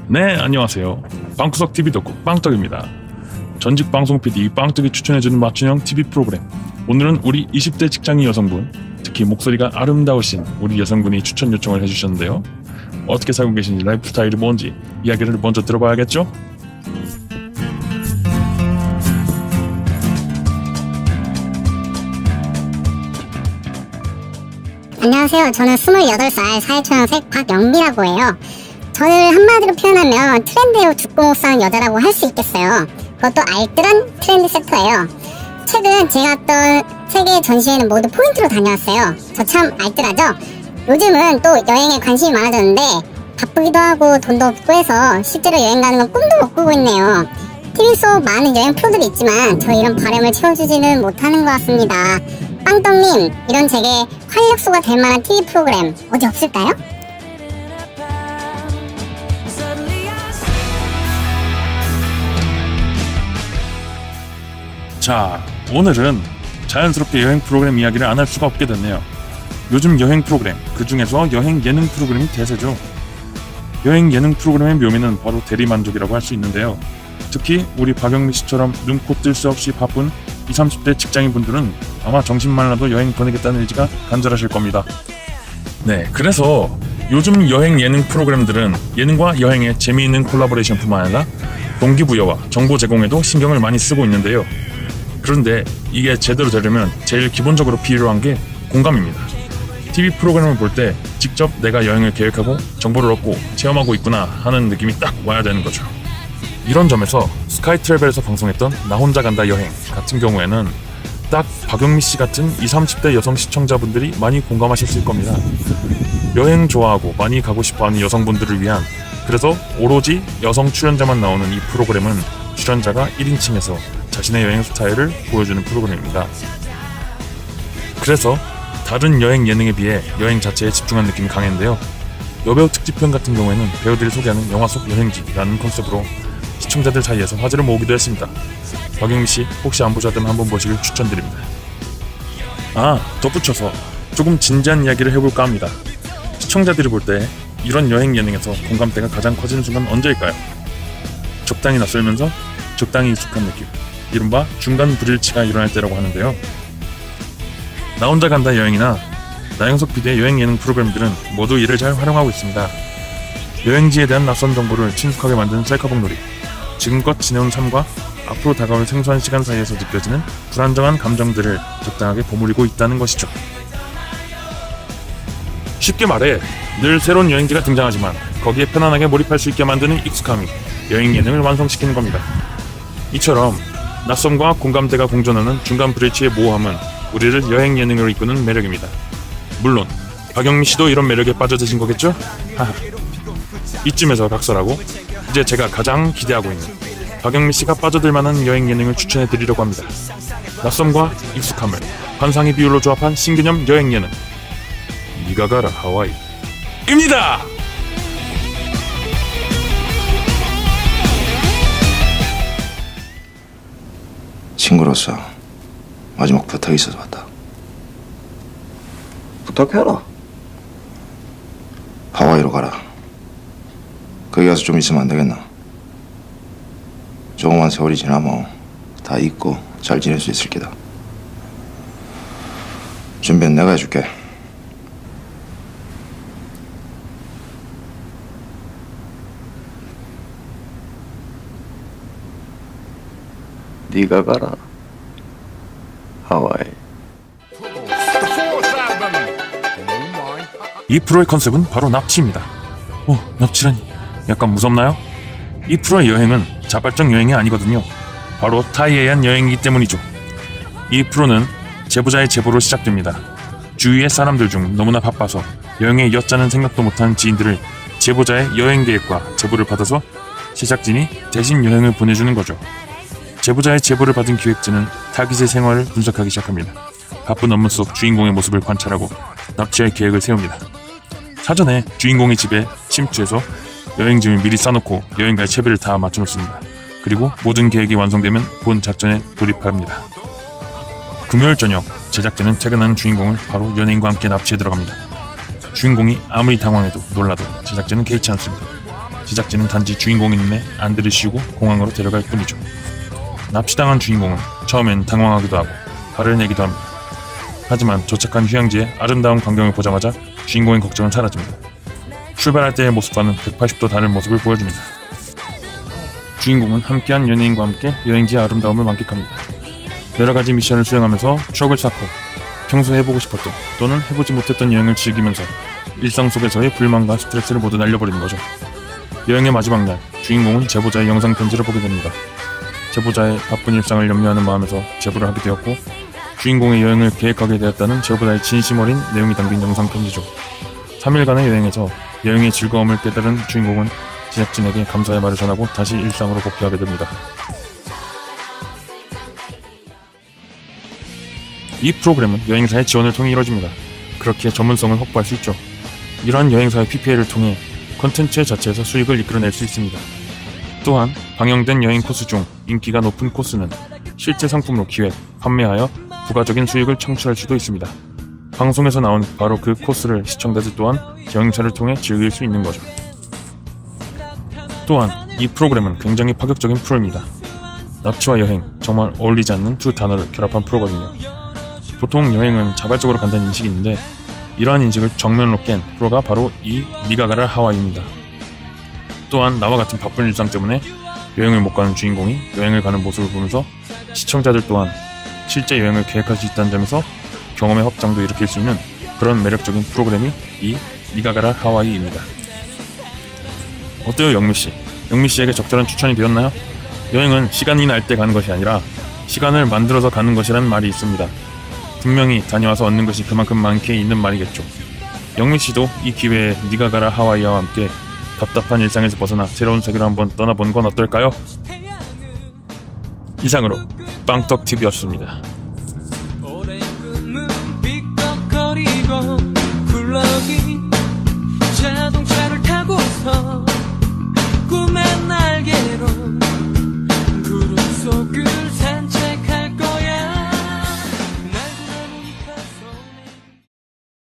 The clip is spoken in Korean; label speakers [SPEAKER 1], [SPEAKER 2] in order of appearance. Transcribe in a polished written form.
[SPEAKER 1] 네, 안녕하세요. 방구석 TV 덕후 빵떡입니다. 전직 방송 PD 빵떡이 추천해주는 맞춤형 TV 프로그램. 오늘은 우리 20대 직장인 여성분, 특히 목소리가 아름다우신 우리 여성분이 추천 요청을 해주셨는데요. 어떻게 살고 계신지, 라이프 스타일이 뭔지 이야기를 먼저 들어봐야겠죠?
[SPEAKER 2] 안녕하세요. 저는 28살 사회초년생 박영미라고 해요. 저를 한마디로 표현하면 트렌드요 죽고목상 여자라고 할 수 있겠어요. 그것도 알뜰한 트렌드 세터예요. 최근 제가 갔던 세계 전시회는 모두 포인트로 다녀왔어요. 저 참 알뜰하죠? 요즘은 또 여행에 관심이 많아졌는데 바쁘기도 하고 돈도 없고 해서 실제로 여행 가는 건 꿈도 못 꾸고 있네요. TV 속 많은 여행 프로들이 있지만 저 이런 바람을 채워주지는 못하는 것 같습니다. 빵떡님, 이런 제게 활력소가 될 만한 TV 프로그램 어디 없을까요?
[SPEAKER 1] 자, 오늘은 자연스럽게 여행 프로그램 이야기를 안 할 수가 없게 됐네요. 요즘 여행 프로그램, 그 중에서 여행 예능 프로그램이 대세죠. 여행 예능 프로그램의 묘미는 바로 대리만족이라고 할 수 있는데요. 특히 우리 박영미 씨처럼 눈코 뜰 새 없이 바쁜 20, 30대 직장인분들은 아마 정신만 나도 여행 보내겠다는 의지가 간절하실 겁니다. 네, 그래서 요즘 여행 예능 프로그램들은 예능과 여행의 재미있는 콜라보레이션뿐만 아니라 동기부여와 정보 제공에도 신경을 많이 쓰고 있는데요. 그런데 이게 제대로 되려면 제일 기본적으로 필요한 게 공감입니다. TV 프로그램을 볼 때 직접 내가 여행을 계획하고 정보를 얻고 체험하고 있구나 하는 느낌이 딱 와야 되는 거죠. 이런 점에서 스카이 트래블에서 방송했던 나 혼자 간다 여행 같은 경우에는 딱 박영미 씨 같은 20, 30대 여성 시청자분들이 많이 공감하실 겁니다. 여행 좋아하고 많이 가고 싶어하는 여성분들을 위한, 그래서 오로지 여성 출연자만 나오는 이 프로그램은 출연자가 1인칭에서 자신의 여행 스타일을 보여주는 프로그램입니다. 그래서 다른 여행 예능에 비해 여행 자체에 집중한 느낌이 강했는데요. 여배우 특집편 같은 경우에는 배우들이 소개하는 영화 속 여행지라는 컨셉으로 시청자들 사이에서 화제를 모으기도 했습니다. 박영미씨 혹시 안 보셨다면 한번 보시길 추천드립니다. 덧붙여서 조금 진지한 이야기를 해볼까 합니다. 시청자들이 볼 때 이런 여행 예능에서 공감대가 가장 커지는 순간 언제일까요? 적당히 낯설면서 적당히 익숙한 느낌, 이른바 중간 불일치가 일어날 때라고 하는데요. 나 혼자 간다 여행이나 나영석 PD의 여행 예능 프로그램들은 모두 이를 잘 활용하고 있습니다. 여행지에 대한 낯선 정보를 친숙하게 만드는 셀카봉 놀이, 지금껏 지내온 삶과 앞으로 다가올 생소한 시간 사이에서 느껴지는 불안정한 감정들을 적당하게 버무리고 있다는 것이죠. 쉽게 말해 늘 새로운 여행지가 등장하지만 거기에 편안하게 몰입할 수 있게 만드는 익숙함이 여행 예능을 완성시키는 겁니다. 이처럼 낯섦과 공감대가 공존하는 중간 브릿지의 모호함은 우리를 여행 예능으로 이끄는 매력입니다. 물론 박영미 씨도 이런 매력에 빠져드신 거겠죠? 이쯤에서 각설하고 이제 제가 가장 기대하고 있는 박영미 씨가 빠져들 만한 여행 예능을 추천해 드리려고 합니다. 낯섦과 익숙함을 환상의 비율로 조합한 신개념 여행 예능, 니가 가라 하와이 입니다!
[SPEAKER 3] 친구로서 마지막 부탁이 있어서 왔다.
[SPEAKER 4] 부탁해라.
[SPEAKER 3] 하와이로 가라. 거기 가서 좀 있으면 안 되겠나? 조금만 세월이 지나면 다 잊고 잘 지낼 수 있을 기다. 준비는 내가 해줄게.
[SPEAKER 4] 네가 가라 하와이.
[SPEAKER 1] 이 프로의 컨셉은 바로 납치입니다. 납치라니 약간 무섭나요? 이 프로의 여행은 자발적 여행이 아니거든요. 바로 타이에 의한 여행이기 때문이죠. 이 프로는 제보자의 제보로 시작됩니다. 주위의 사람들 중 너무나 바빠서 여행에 엿자는 생각도 못한 지인들을 제보자의 여행 계획과 제보를 받아서 제작진이 대신 여행을 보내주는 거죠. 제보자의 제보를 받은 기획진은 타깃의 생활을 분석하기 시작합니다. 바쁜 업무 속 주인공의 모습을 관찰하고 납치할 계획을 세웁니다. 사전에 주인공의 집에 침투해서 여행짐을 미리 싸놓고 여행갈 채비를 다 맞춰놓습니다. 그리고 모든 계획이 완성되면 본 작전에 돌입합니다. 금요일 저녁, 제작진은 퇴근한 주인공을 바로 연예인과 함께 납치해 들어갑니다. 주인공이 아무리 당황해도 놀라도 제작진은 개의치 않습니다. 제작진은 단지 주인공의 눈에 안대를 씌우고 공항으로 데려갈 뿐이죠. 납치당한 주인공은 처음엔 당황하기도 하고 화를 내기도 합니다. 하지만 도착한 휴양지의 아름다운 광경을 보자마자 주인공의 걱정은 사라집니다. 출발할 때의 모습과는 180도 다른 모습을 보여줍니다. 주인공은 함께한 연예인과 함께 여행지의 아름다움을 만끽합니다. 여러가지 미션을 수행하면서 추억을 쌓고 평소에 해보고 싶었던 또는 해보지 못했던 여행을 즐기면서 일상 속에서의 불만과 스트레스를 모두 날려버리는 거죠. 여행의 마지막 날, 주인공은 제보자의 영상 편지를 보게 됩니다. 제보자의 바쁜 일상을 염려하는 마음에서 제보를 하게 되었고 주인공의 여행을 계획하게 되었다는 제보자의 진심 어린 내용이 담긴 영상 편지죠. 3일간의 여행에서 여행의 즐거움을 깨달은 주인공은 제작진에게 감사의 말을 전하고 다시 일상으로 복귀하게 됩니다. 이 프로그램은 여행사의 지원을 통해 이루어집니다. 그렇게 전문성을 확보할 수 있죠. 이러한 여행사의 PPL을 통해 컨텐츠 자체에서 수익을 이끌어낼 수 있습니다. 또한 방영된 여행 코스 중 인기가 높은 코스는 실제 상품으로 기획, 판매하여 부가적인 수익을 창출할 수도 있습니다. 방송에서 나온 바로 그 코스를 시청자들 또한 여행사를 통해 즐길 수 있는 거죠. 또한 이 프로그램은 굉장히 파격적인 프로입니다. 납치와 여행, 정말 어울리지 않는 두 단어를 결합한 프로거든요. 보통 여행은 자발적으로 간다는 인식이 있는데 이러한 인식을 정면으로 깬 프로가 바로 이 니가 가라 하와이입니다. 또한 나와 같은 바쁜 일상 때문에 여행을 못 가는 주인공이 여행을 가는 모습을 보면서 시청자들 또한 실제 여행을 계획할 수 있다는 점에서 경험의 확장도 일으킬 수 있는 그런 매력적인 프로그램이 이 니가 가라 하와이입니다. 어때요, 영미씨? 영미씨에게 적절한 추천이 되었나요? 여행은 시간이 날 때 가는 것이 아니라 시간을 만들어서 가는 것이라는 말이 있습니다. 분명히 다녀와서 얻는 것이 그만큼 많게 있는 말이겠죠. 영미씨도 이 기회에 니가 가라 하와이와 함께 답답한 일상에서 벗어나 새로운 세계로 한번 떠나본 건 어떨까요? 이상으로 빵떡TV였습니다.